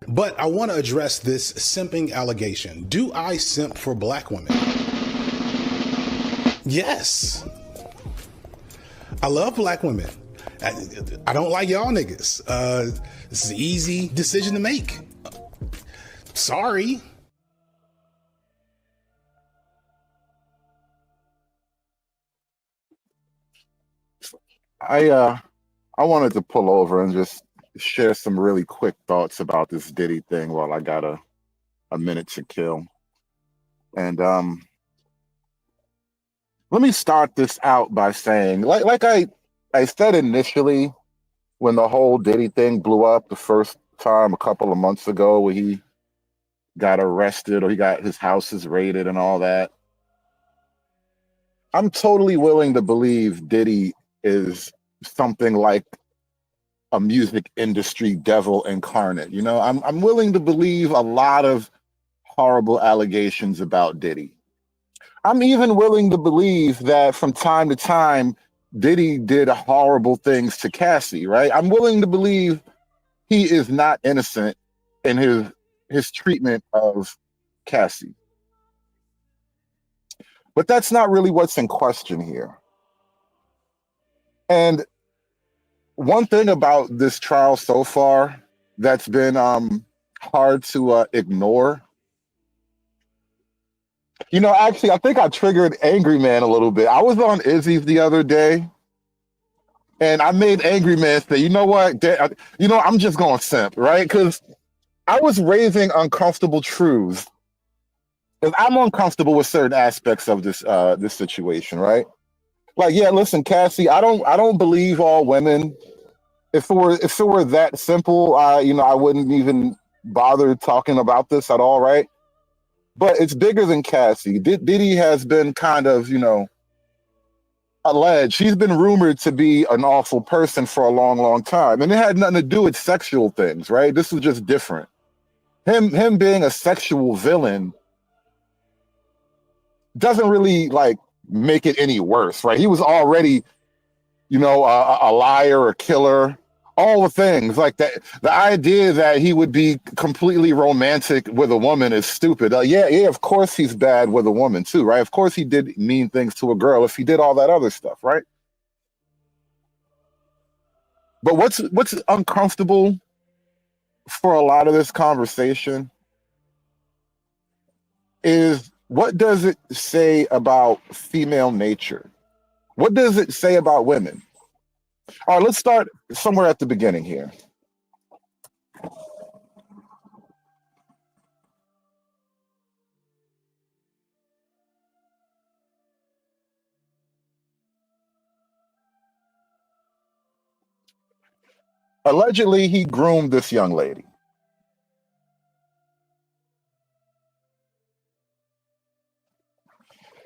But I want to address this simping allegation. Do I simp for black women? Yes. I love black women. I don't like y'all niggas. This is an easy decision to make. Sorry. I wanted to pull over and just share some really quick thoughts about this Diddy thing while I got a minute to kill. And let me start this out by saying, like I said initially when the whole Diddy thing blew up the first time a couple of months ago, where he got arrested or he got his houses raided and all that. I'm totally willing to believe Diddy is something like a music industry devil incarnate. You know, I'm willing to believe a lot of horrible allegations about Diddy. I'm even willing to believe that from time to time Diddy did horrible things to Cassie, right? I'm willing to believe he is not innocent in his treatment of Cassie. But that's not really what's in question here. And one thing about this trial so far that's been hard to ignore. You know, actually, I think I triggered Angry Man a little bit. I was on Izzy's the other day, and I made Angry Man say, you know what? I'm just going to simp, right? Because I was raising uncomfortable truths. Because I'm uncomfortable with certain aspects of this situation, right? Like, yeah, listen, Cassie, I don't believe all women. If it were that simple, I wouldn't even bother talking about this at all, right? But it's bigger than Cassie. Diddy has been kind of, alleged. She's been rumored to be an awful person for a long, long time. And it had nothing to do with sexual things, right? This was just different. Him being a sexual villain doesn't really like make it any worse, right? He was already, a liar, a killer, all the things like that. The idea that he would be completely romantic with a woman is stupid. Yeah, of course he's bad with a woman too, right? Of course he did mean things to a girl if he did all that other stuff, right? But what's uncomfortable for a lot of this conversation is, what does it say about female nature? What does it say about women? All right, let's start somewhere at the beginning here. Allegedly, he groomed this young lady.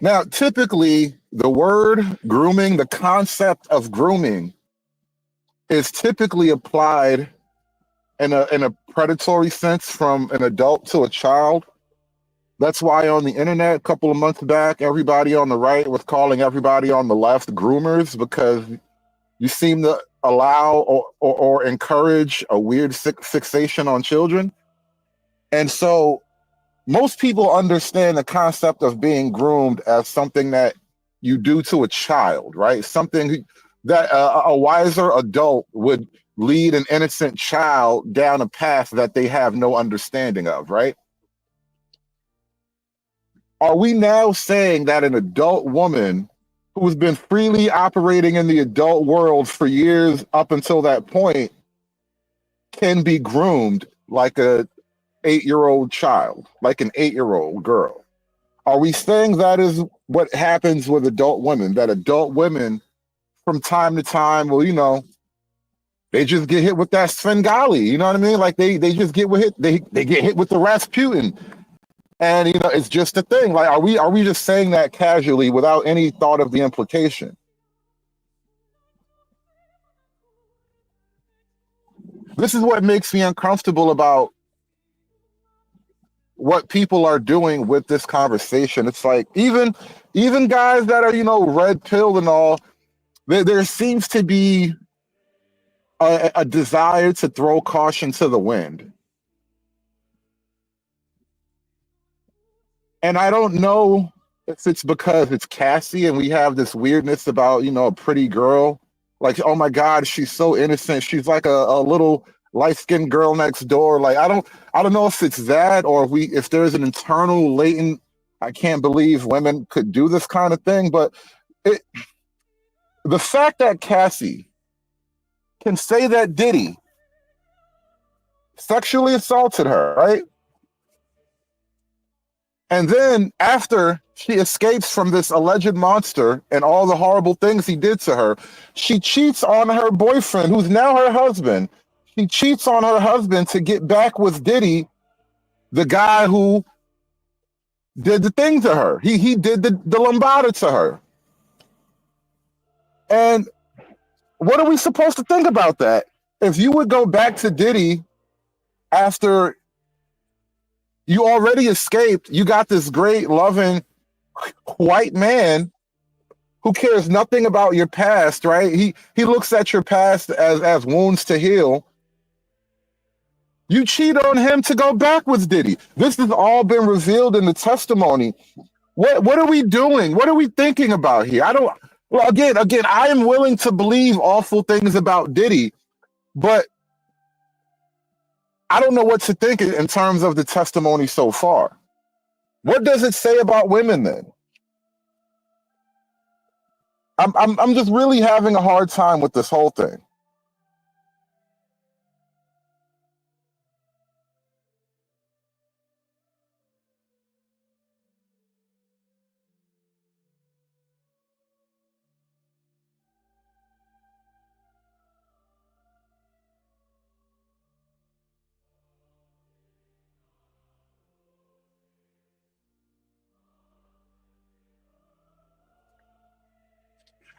Now, typically, the word grooming, the concept of grooming, is typically applied in a predatory sense from an adult to a child. That's why on the internet a couple of months back, everybody on the right was calling everybody on the left groomers, because you seem to allow or encourage a weird fixation on children. And so most people understand the concept of being groomed as something that you do to a child, right? Something that a wiser adult would lead an innocent child down a path that they have no understanding of, right? Are we now saying that an adult woman who's been freely operating in the adult world for years up until that point can be groomed like a 8-year-old child, like an 8-year-old girl? Are we saying that is what happens with adult women, that adult women from time to time, well, they just get hit with that Svengali, you know what I mean? Like they just get hit, they get hit with the Rasputin. And it's just a thing. Like, are we just saying that casually without any thought of the implication? This is what makes me uncomfortable about what people are doing with this conversation. It's like even guys that are red pill and all, there seems to be a desire to throw caution to the wind. And I don't know if it's because it's Cassie and we have this weirdness about, a pretty girl. Like, oh my God, she's so innocent. She's like a little light-skinned girl next door. Like, I don't know if it's that or if there's an internal latent, I can't believe women could do this kind of thing. But it, the fact that Cassie can say that Diddy sexually assaulted her, right? And then after she escapes from this alleged monster and all the horrible things he did to her, she cheats on her boyfriend, who's now her husband. She cheats on her husband to get back with Diddy, the guy who did the thing to her. He did the lambada to her. And what are we supposed to think about that? If you would go back to Diddy after you already escaped, you got this great, loving white man who cares nothing about your past, right? He looks at your past as wounds to heal. You cheat on him to go back with Diddy. This has all been revealed in the testimony. What are we doing? What are we thinking about here? Well, again, I am willing to believe awful things about Diddy, but I don't know what to think in terms of the testimony so far. What does it say about women then? I'm just really having a hard time with this whole thing.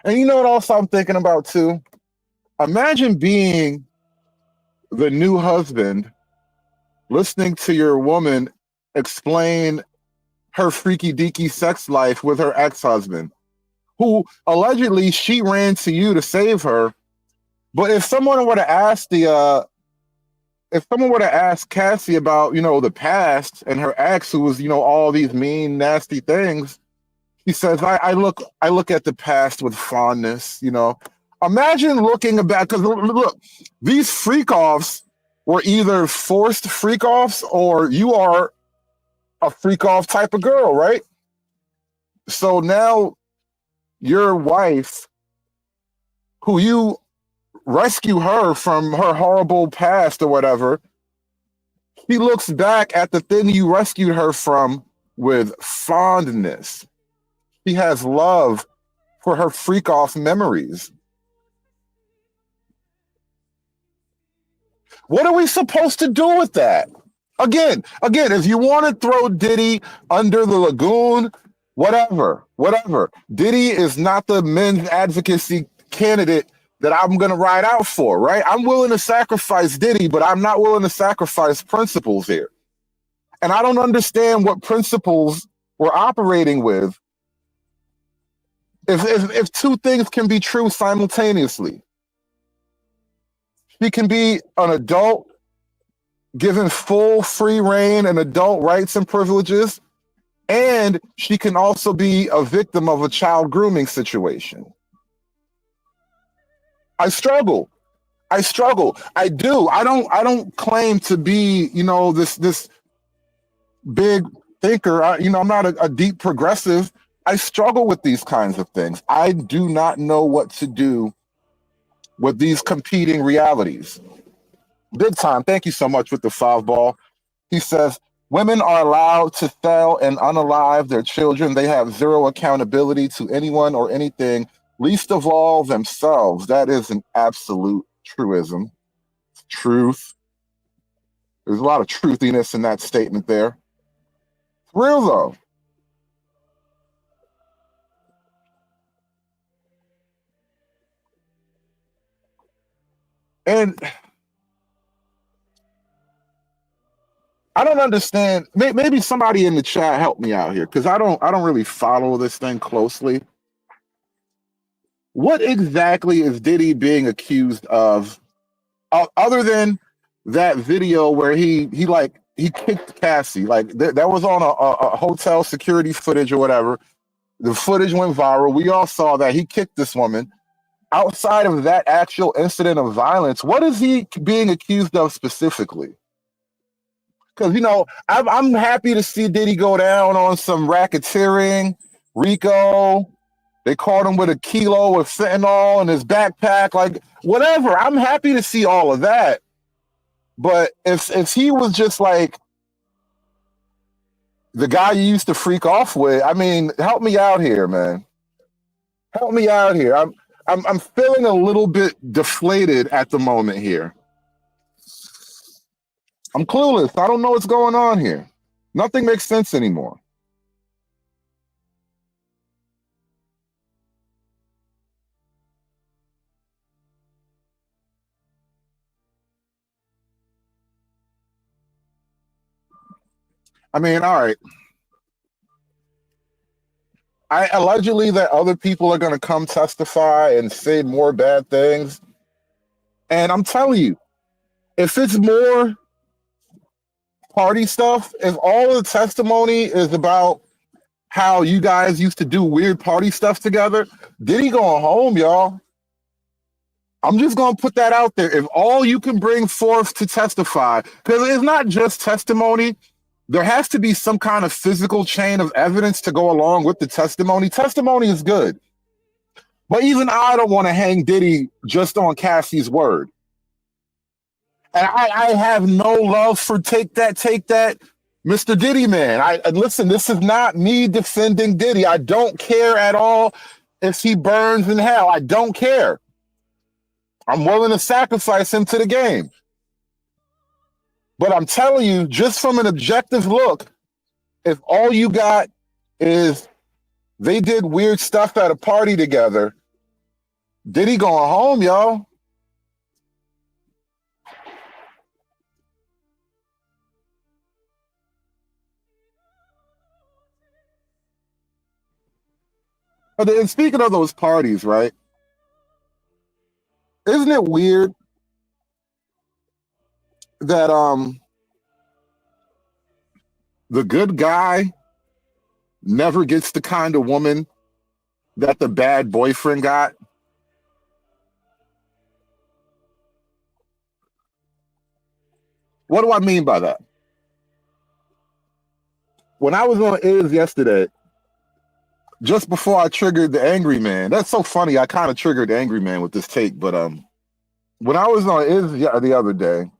And you know what else I'm thinking about too? Imagine being the new husband, listening to your woman explain her freaky deaky sex life with her ex-husband, who allegedly she ran to you to save her. But if someone were to ask Cassie about, the past and her ex who was, all these mean, nasty things, he says, I look at the past with fondness, Imagine looking back, because look, these freak-offs were either forced freak-offs or you are a freak-off type of girl, right? So now your wife, who you rescue her from her horrible past or whatever, she looks back at the thing you rescued her from with fondness. She has love for her freak-off memories. What are we supposed to do with that? Again, if you want to throw Diddy under the lagoon, whatever. Diddy is not the men's advocacy candidate that I'm going to ride out for, right? I'm willing to sacrifice Diddy, but I'm not willing to sacrifice principles here. And I don't understand what principles we're operating with if two things can be true simultaneously. She can be an adult given full free reign and adult rights and privileges, and she can also be a victim of a child grooming situation. I struggle. I do. I don't claim to be, this big thinker. I'm not a deep progressive. I struggle with these kinds of things. I do not know what to do with these competing realities. Big time. Thank you so much with the 5-ball. He says, women are allowed to sell and unalive their children. They have zero accountability to anyone or anything, least of all themselves. That is an absolute truism. Truth. There's a lot of truthiness in that statement there. It's real though. And I don't understand. Maybe somebody in the chat help me out here, because I don't really follow this thing closely. What exactly is Diddy being accused of, other than that video where he like he kicked Cassie. Like that was on a hotel security footage or whatever. The footage went viral. We all saw that he kicked this woman. Outside of that actual incident of violence, what is he being accused of specifically? Because I'm happy to see Diddy go down on some racketeering, RICO. They caught him with a kilo of fentanyl in his backpack, like whatever. I'm happy to see all of that. But if he was just like the guy you used to freak off with, I mean, help me out here, man. Help me out here. I'm feeling a little bit deflated at the moment here. I'm clueless. I don't know what's going on here. Nothing makes sense anymore. I mean, all right. I allegedly that other people are going to come testify and say more bad things. And I'm telling you, if it's more party stuff, if all of the testimony is about how you guys used to do weird party stuff together, Diddy going home, y'all. I'm just going to put that out there. If all you can bring forth to testify, because it's not just testimony, there has to be some kind of physical chain of evidence to go along with the testimony. Testimony is good. But even I don't want to hang Diddy just on Cassie's word. And I have no love for take that, Mr. Diddy, man. Listen, this is not me defending Diddy. I don't care at all if he burns in hell. I don't care. I'm willing to sacrifice him to the game. But I'm telling you, just from an objective look, if all you got is they did weird stuff at a party together, Diddy going home, y'all. And speaking of those parties, right? Isn't it weird that the good guy never gets the kind of woman that the bad boyfriend got? What do I mean by that? When I was on Iz yesterday, just before I triggered the angry man, that's so funny. I kind of triggered the angry man with this take, but when I was on Iz the other day,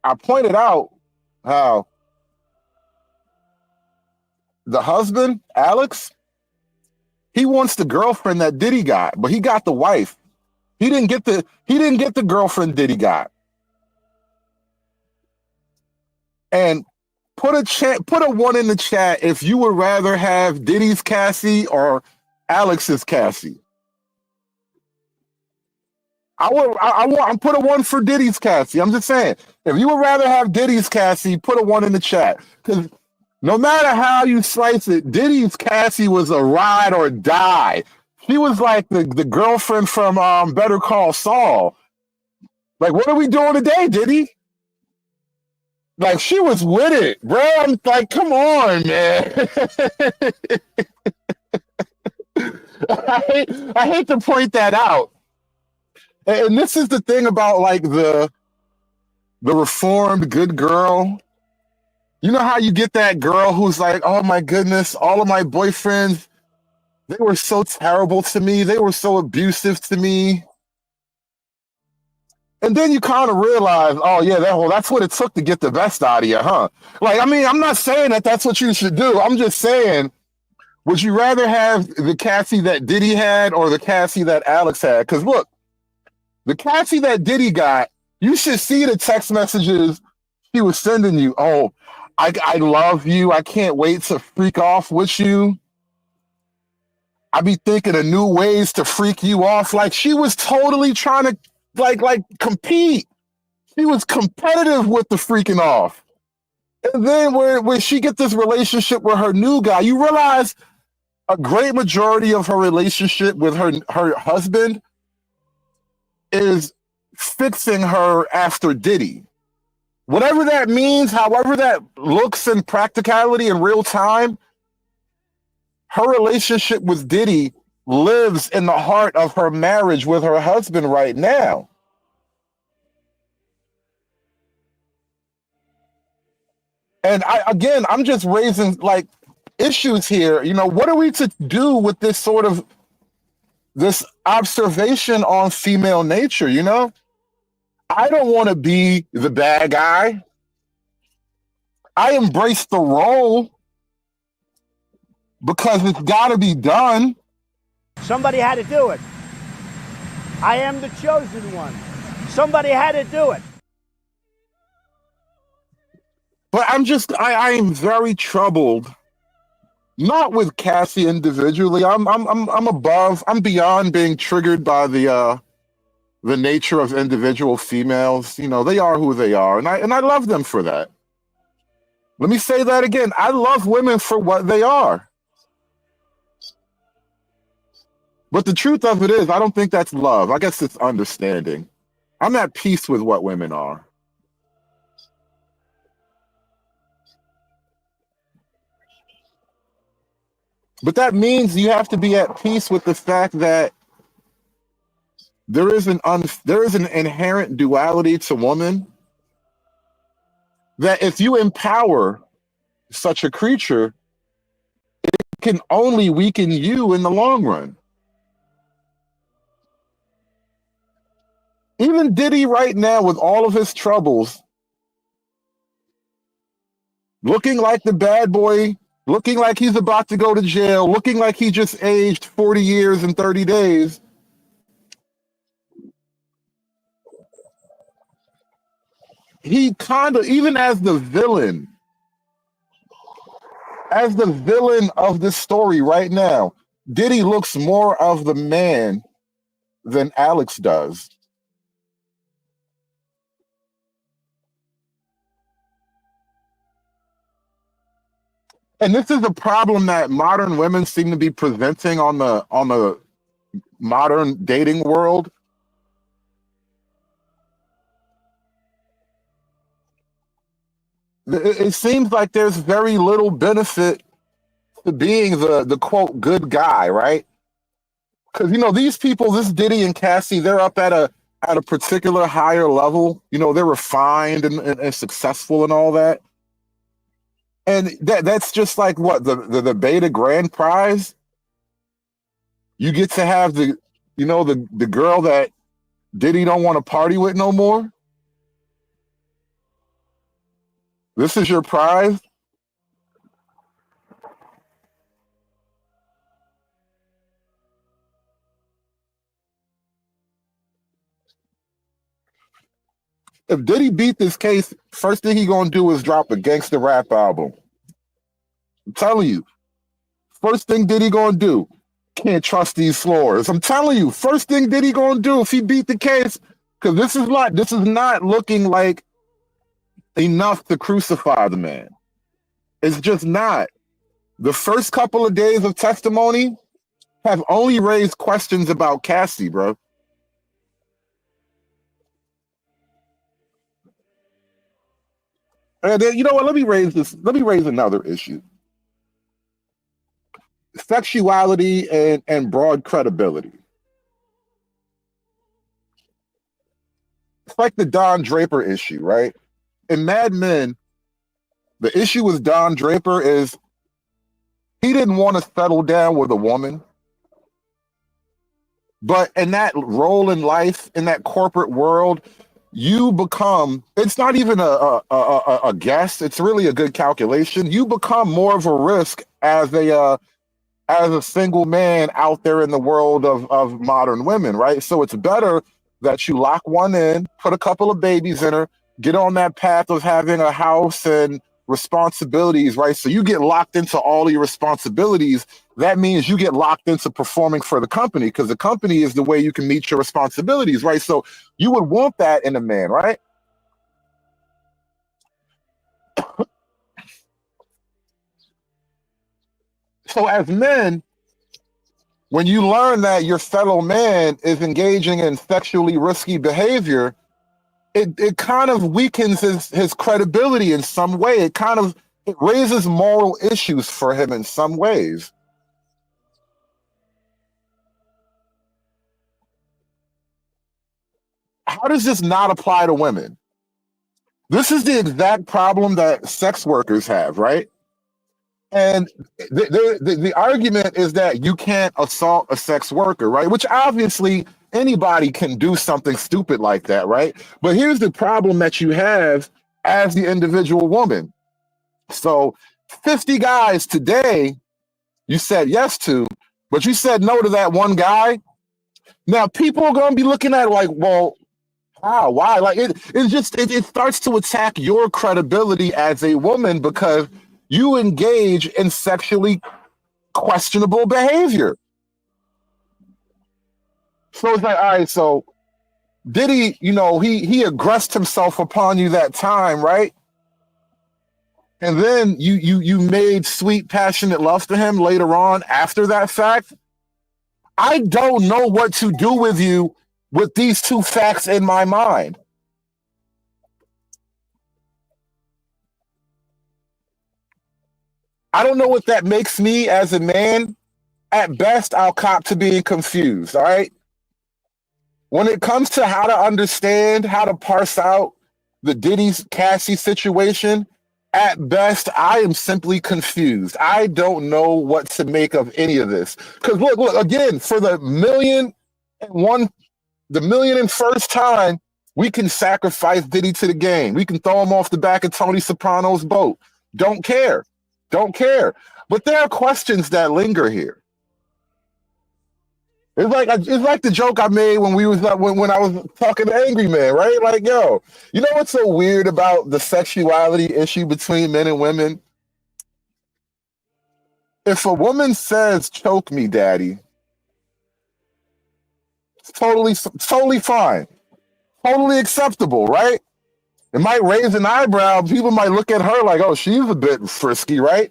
I pointed out how the husband, Alex, he wants the girlfriend that Diddy got, but he got the wife. He didn't get the girlfriend Diddy got. And put a one in the chat if you would rather have Diddy's Cassie or Alex's Cassie. I'm put a one for Diddy's Cassie. I'm just saying, if you would rather have Diddy's Cassie, put a one in the chat. Because no matter how you slice it, Diddy's Cassie was a ride or die. She was like the girlfriend from Better Call Saul. Like, what are we doing today, Diddy? Like, she was with it, bro. I'm like, come on, man. I hate to point that out. And this is the thing about like the reformed good girl. You know how you get that girl who's like, oh my goodness, all of my boyfriends, they were so terrible to me. They were so abusive to me. And then you kind of realize, oh yeah, that's what it took to get the best out of you, huh? Like, I mean, I'm not saying that that's what you should do. I'm just saying, would you rather have the Cassie that Diddy had or the Cassie that Alex had? Because look, the Cassie that Diddy got, you should see the text messages he was sending you. Oh, I love you. I can't wait to freak off with you. I be thinking of new ways to freak you off. Like, she was totally trying to like compete. She was competitive with the freaking off. And then when she gets this relationship with her new guy, you realize a great majority of her relationship with her husband is fixing her after Diddy. Whatever that means, however that looks in practicality in real time, her relationship with Diddy lives in the heart of her marriage with her husband right now. And I'm just raising like issues here. You know, what are we to do with this sort of this observation on female nature? You know, I don't want to be the bad guy. I embrace the role because it's got to be done. Somebody had to do it. I am the chosen one. Somebody had to do it. But I am very troubled, not with Cassie individually. I'm beyond being triggered by the nature of individual females. You know, they are who they are, and I love them for that. Let me say that again. I love women for what they are. But the truth of it is, I don't think that's love. I guess it's understanding. I'm at peace with what women are. But that means you have to be at peace with the fact that there is an inherent duality to woman, that if you empower such a creature, it can only weaken you in the long run. Even Diddy right now, with all of his troubles, looking like the bad boy, looking like he's about to go to jail, looking like he just aged 40 years and 30 days, he kind of, even as the villain of this story right now, Diddy looks more of the man than Alex does. And this is a problem that modern women seem to be presenting on the modern dating world. It seems like there's very little benefit to being the quote good guy, right? Because you know these people, this Diddy and Cassie, they're up at a particular higher level. You know, they're refined and successful and all that. And that's just like what the beta grand prize. You get to have the girl that Diddy don't want to party with no more. This is your prize. If Diddy beat this case, first thing he gonna do is drop a gangster rap album. I'm telling you. First thing Diddy gonna do, can't trust these floors. I'm telling you, first thing Diddy gonna do if he beat the case, because this is not looking like enough to crucify the man. It's just not. The first couple of days of testimony have only raised questions about Cassie, bro. And then, you know what? Let me raise another issue. Sexuality and broad credibility. It's like the Don Draper issue, right? In Mad Men, the issue with Don Draper is he didn't want to settle down with a woman. But in that role in life, in that corporate world, you become, it's not even a guess, it's really a good calculation. You become more of a risk as a single man out there in the world of modern women, right? So it's better that you lock one in, put a couple of babies in her, get on that path of having a house and responsibilities, right? So you get locked into all your responsibilities. That means you get locked into performing for the company, because the company is the way you can meet your responsibilities, right? So you would want that in a man, right? So as men, when you learn that your fellow man is engaging in sexually risky behavior, it kind of weakens his credibility in some way. It raises moral issues for him in some ways. How does this not apply to women? This is the exact problem that sex workers have, right? And the argument is that you can't assault a sex worker, right? Which obviously anybody can do something stupid like that, right? But here's the problem that you have as the individual woman. So 50 guys today you said yes to, but you said no to that one guy. Now people are going to be looking at it like, well, how? Why? Like it starts to attack your credibility as a woman because you engage in sexually questionable behavior. So it's like, all right, so Diddy, he aggressed himself upon you that time, right? And then you made sweet, passionate love to him later on after that fact. I don't know what to do with you with these two facts in my mind. I don't know what that makes me as a man. At best, I'll cop to being confused, all right? When it comes to how to understand, how to parse out the Diddy's Cassie situation, at best, I am simply confused. I don't know what to make of any of this. Because look, again, for the million and first time, we can sacrifice Diddy to the game. We can throw him off the back of Tony Soprano's boat. Don't care. But there are questions that linger here. It's like the joke I made when I was talking to Angry Man, right? Like, yo, you know what's so weird about the sexuality issue between men and women? If a woman says, "Choke me, daddy," it's totally fine, totally acceptable, right? It might raise an eyebrow. People might look at her like, "Oh, she's a bit frisky," right?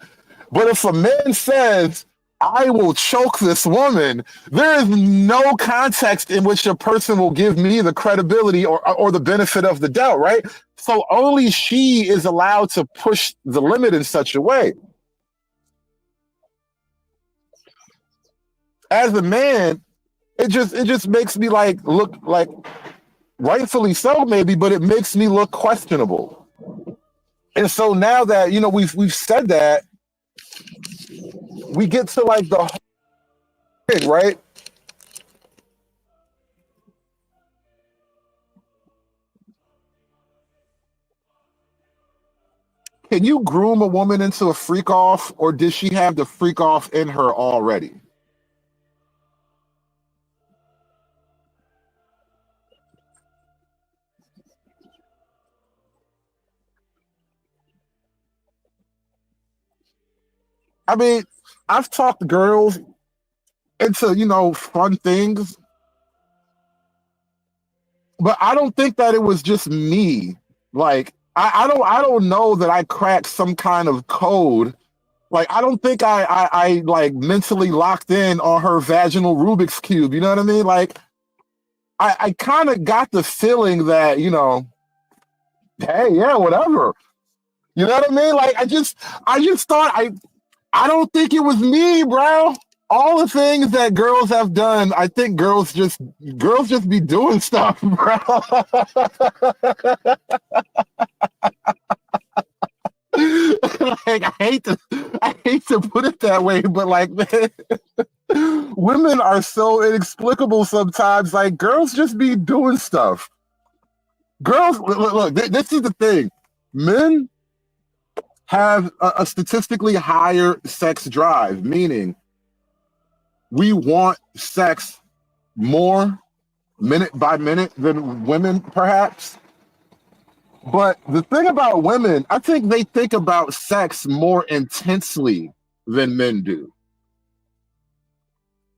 But if a man says, "I will choke this woman," there is no context in which a person will give me the credibility or the benefit of the doubt, right? So only she is allowed to push the limit in such a way. As a man, it just makes me look like, rightfully so maybe, but it makes me look questionable. And so now that we've said that, we get to the whole thing, right? Can you groom a woman into a freak off, or does she have the freak off in her already? I mean, I've talked girls into, fun things, but I don't think that it was just me. Like, I don't know that I cracked some kind of code. Like, I don't think I mentally locked in on her vaginal Rubik's Cube. You know what I mean? Like, I kind of got the feeling that, hey, yeah, whatever. You know what I mean? Like, I just thought I don't think it was me, bro. All the things that girls have done, I think girls just be doing stuff, bro. Like, I hate to put it that way, but man, women are so inexplicable sometimes. Like, girls just be doing stuff. Girls, look, this is the thing. Men have a statistically higher sex drive, meaning we want sex more minute by minute than women, perhaps. But the thing about women, I think they think about sex more intensely than men do,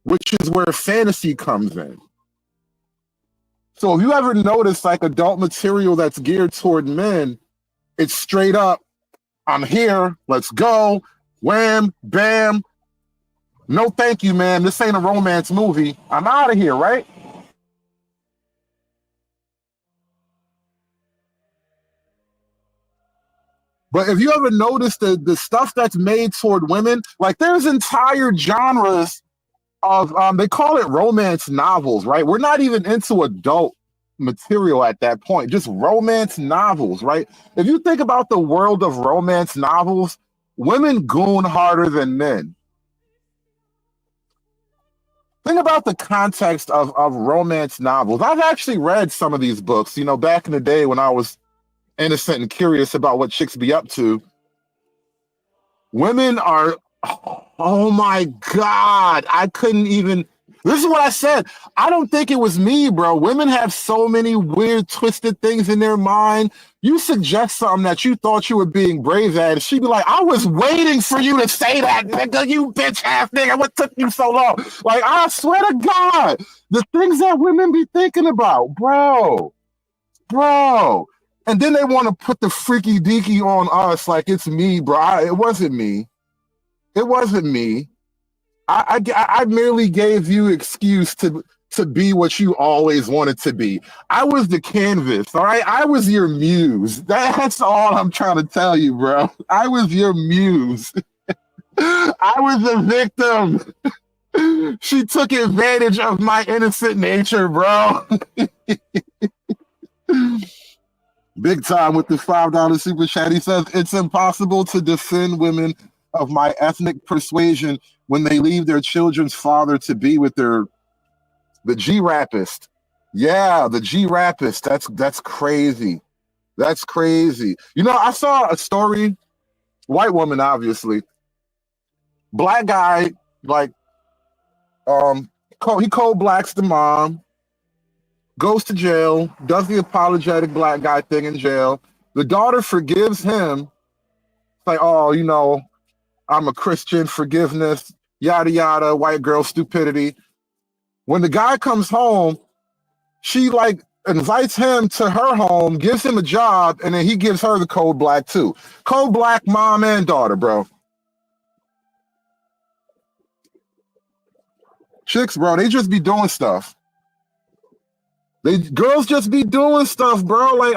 which is where fantasy comes in. So if you ever notice adult material that's geared toward men, it's straight up, I'm here, let's go, wham, bam. No thank you, man. This ain't a romance movie. I'm out of here, right? But if you ever notice the stuff that's made toward women, like there's entire genres of they call it romance novels, right? We're not even into adult material at that point, just romance novels, right? If you think about the world of romance novels, women goon harder than men. Think about the context of romance novels. I've actually read some of these books, you know, back in the day when I was innocent and curious about what chicks be up to. Women are, oh my God, I couldn't even, this is what I said. I don't think it was me, bro. Women have so many weird, twisted things in their mind. You suggest something that you thought you were being brave at, and she'd be like, I was waiting for you to say that, nigga, you bitch ass nigga. What took you so long? Like, I swear to God, the things that women be thinking about, bro. And then they want to put the freaky deaky on us like it's me, bro. It wasn't me. It wasn't me. I merely gave you excuse to be what you always wanted to be. I was the canvas, all right? I was your muse. That's all I'm trying to tell you, bro. I was your muse. I was the victim. She took advantage of my innocent nature, bro. Big time with the $5 super chat. He says, it's impossible to defend women of my ethnic persuasion when they leave their children's father to be with the G-rapist. Yeah, the G-rapist. That's crazy. That's crazy. You know, I saw a story, white woman, obviously. Black guy, like, he cold blacks the mom, goes to jail, does the apologetic black guy thing in jail. The daughter forgives him. It's like, oh, you know, I'm a Christian, forgiveness, yada, yada, white girl stupidity. When the guy comes home, she like invites him to her home, gives him a job, and then he gives her the cold black too. Cold black mom and daughter, bro. Chicks, bro, they just be doing stuff. Girls just be doing stuff, bro. Like,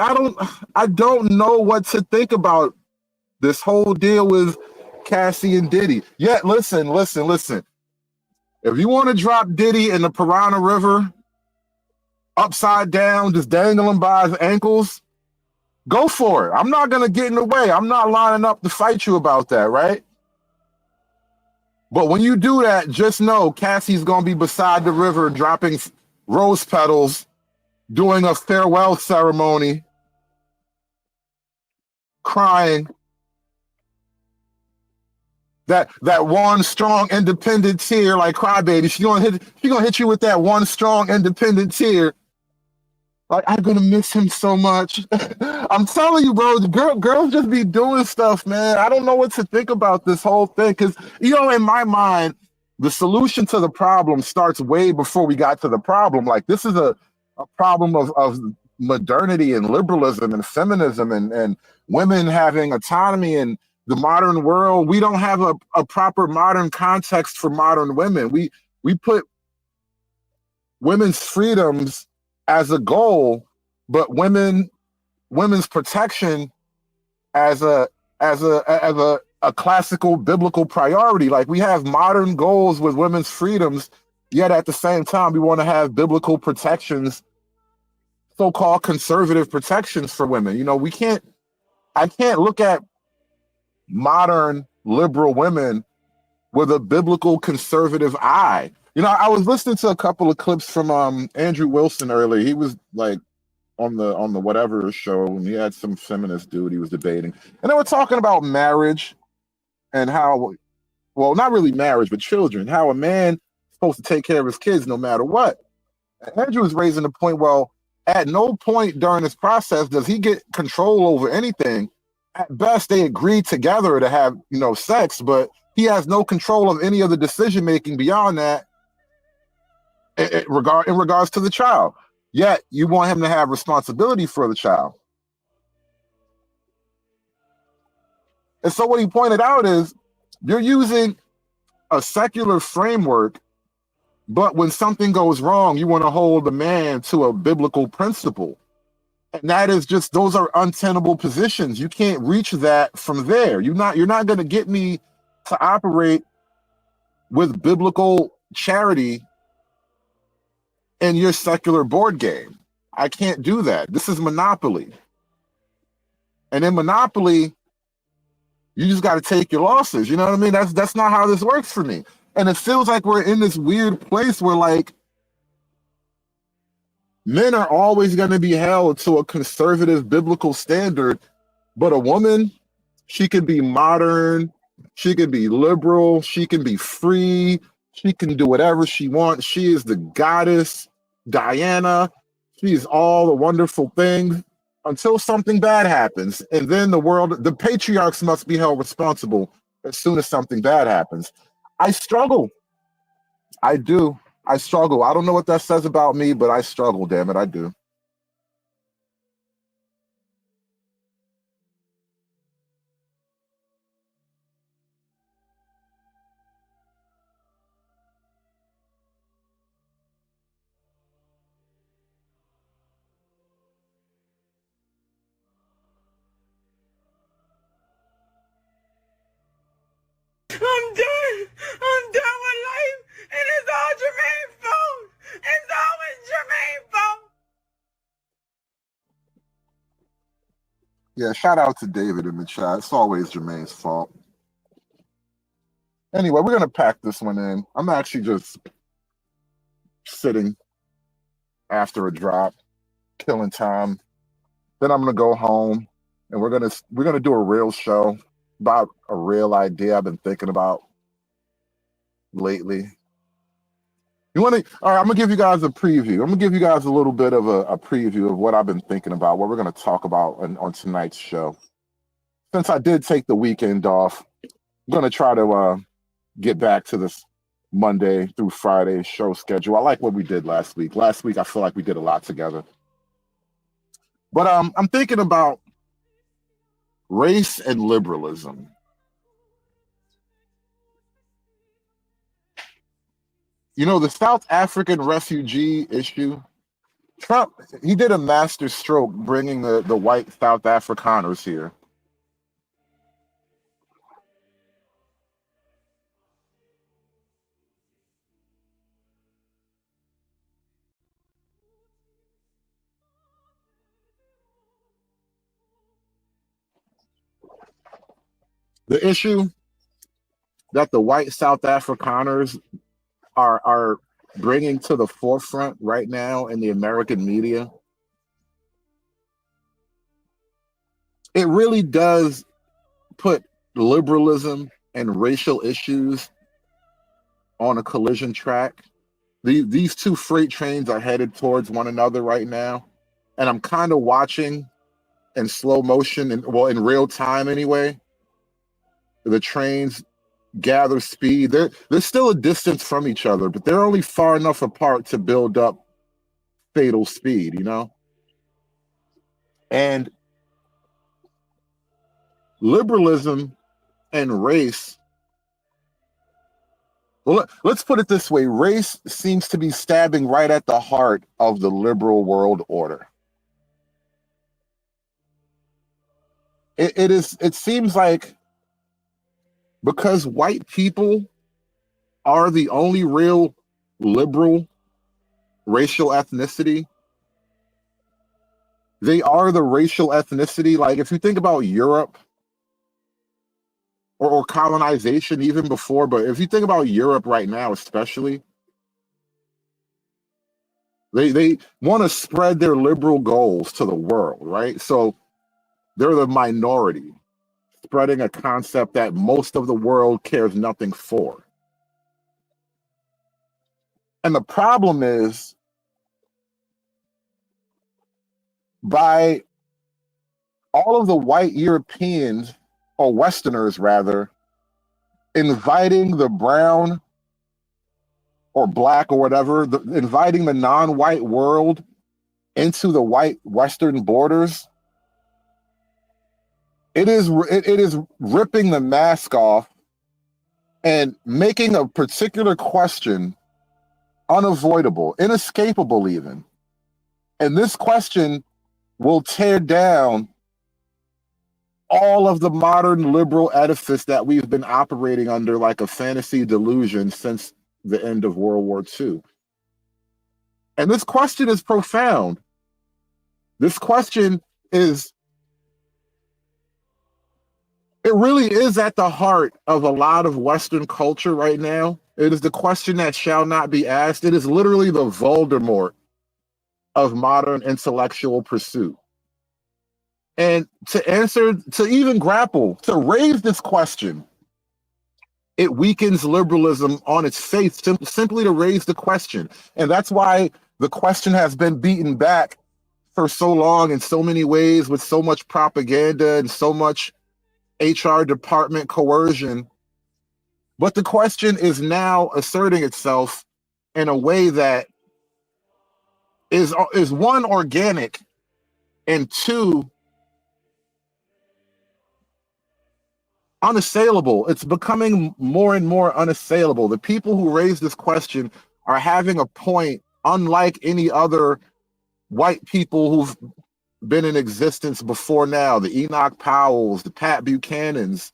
I don't know what to think about this whole deal with Cassie and Diddy. Yeah, listen. If you want to drop Diddy in the Piranha River, upside down, just dangling by his ankles, go for it. I'm not going to get in the way. I'm not lining up to fight you about that, right? But when you do that, just know Cassie's going to be beside the river dropping rose petals, doing a farewell ceremony, crying. That one strong independent tear, like crybaby, she gonna hit you with that one strong independent tear. Like, I'm gonna miss him so much. I'm telling you, bro, girls just be doing stuff, man. I don't know what to think about this whole thing, because, you know, in my mind, the solution to the problem starts way before we got to the problem. Like, this is a problem of modernity and liberalism and feminism and women having autonomy in the modern world. We don't have a proper modern context for modern women. We put women's freedoms as a goal, but women's protection as a classical biblical priority. Like, we have modern goals with women's freedoms, yet at the same time we want to have biblical protections, so-called conservative protections for women. You know, I can't look at modern liberal women with a biblical conservative eye. You know, I was listening to a couple of clips from Andrew Wilson earlier. He was like on the whatever show, and he had some feminist dude he was debating, and they were talking about marriage and how, well, not really marriage, but children, how a man is supposed to take care of his kids no matter what. And Andrew was raising the point, well, at no point during this process does he get control over anything. At best, they agree together to have, you know, sex, but he has no control of any of the decision making beyond that in regards to the child. Yet you want him to have responsibility for the child. And so what he pointed out is, you're using a secular framework, but when something goes wrong, you want to hold the man to a biblical principle. And that is just, those are untenable positions. You can't reach that from there. You're not going to get me to operate with biblical charity in your secular board game. I can't do that. This is Monopoly. And in Monopoly, you just got to take your losses. You know what I mean? That's not how this works for me. And it feels like we're in this weird place where, like, men are always going to be held to a conservative biblical standard, but a woman, she can be modern, she can be liberal, she can be free, she can do whatever she wants. She is the goddess Diana. She's all the wonderful things until something bad happens. And then the patriarchs must be held responsible as soon as something bad happens. I struggle. I do. I struggle. I don't know what that says about me, but I struggle, damn it, I do. I'm done. I'm done with life, and it's all Jermaine's fault. It's always Jermaine's fault. Yeah, shout out to David in the chat. It's always Jermaine's fault. Anyway, we're going to pack this one in. I'm actually just sitting after a drop, killing time. Then I'm going to go home, and we're going to do a real show about a real idea I've been thinking about lately. All right, I'm going to give you guys a preview. I'm going to give you guys a little bit of a preview of what I've been thinking about, what we're going to talk about on tonight's show. Since I did take the weekend off, I'm going to try to get back to this Monday through Friday show schedule. I like what we did last week. Last week, I feel like we did a lot together. But I'm thinking about race and liberalism. You know, the South African refugee issue, Trump, he did a master stroke bringing the white South Afrikaners here. The issue that the white South Afrikaners are bringing to the forefront right now in the American media, it really does put liberalism and racial issues on a collision track. These two freight trains are headed towards one another right now, and I'm kind of watching in slow motion, in real time anyway, the trains gather speed. They're still a distance from each other, but they're only far enough apart to build up fatal speed, you know? And liberalism and race, well, let's put it this way. Race seems to be stabbing right at the heart of the liberal world order. It seems like because white people are the only real liberal racial ethnicity, they are the racial ethnicity. Like, if you think about Europe or colonization even before, but if you think about Europe right now, especially, they want to spread their liberal goals to the world, right? So they're the minority, spreading a concept that most of the world cares nothing for. And the problem is, by all of the white Europeans, or Westerners rather, inviting the brown or black or whatever, inviting the non-white world into the white Western borders, it is ripping the mask off and making a particular question unavoidable, inescapable even. And this question will tear down all of the modern liberal edifice that we've been operating under like a fantasy delusion since the end of World War II. And this question is profound. This question is, it really is at the heart of a lot of Western culture right now. It is the question that shall not be asked. It is literally the Voldemort of modern intellectual pursuit. And to answer, to even grapple, to raise this question, it weakens liberalism on its face, simply to raise the question. And that's why the question has been beaten back for so long in so many ways, with so much propaganda and so much HR department coercion. But the question is now asserting itself in a way that is one, organic, and two, unassailable. It's becoming more and more unassailable. The people who raise this question are having a point unlike any other white people who've been in existence before now, the Enoch Powells, the Pat Buchanans.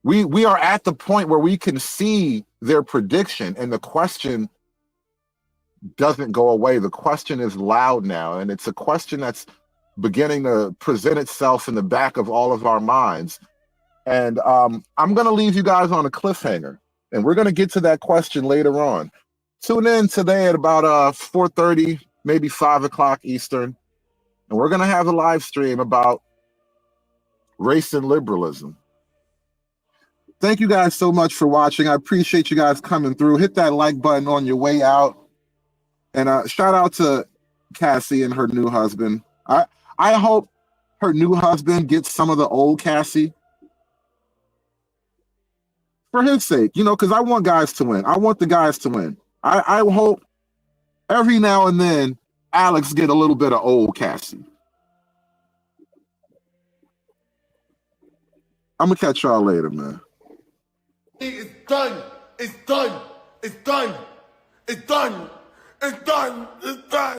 We are at the point where we can see their prediction, and the question doesn't go away. The question is loud now, and it's a question that's beginning to present itself in the back of all of our minds. And I'm going to leave you guys on a cliffhanger, and we're going to get to that question later on. Tune in today at about 4:30, maybe 5 o'clock Eastern, and we're going to have a live stream about race and liberalism. Thank you guys so much for watching. I appreciate you guys coming through. Hit that like button on your way out. And shout out to Cassie and her new husband. I hope her new husband gets some of the old Cassie. For his sake, you know, because I want guys to win. I want the guys to win. I hope every now and then Alex get a little bit of old Cassie. I'm going to catch y'all later, man. It's done. It's done. It's done. It's done. It's done. It's done.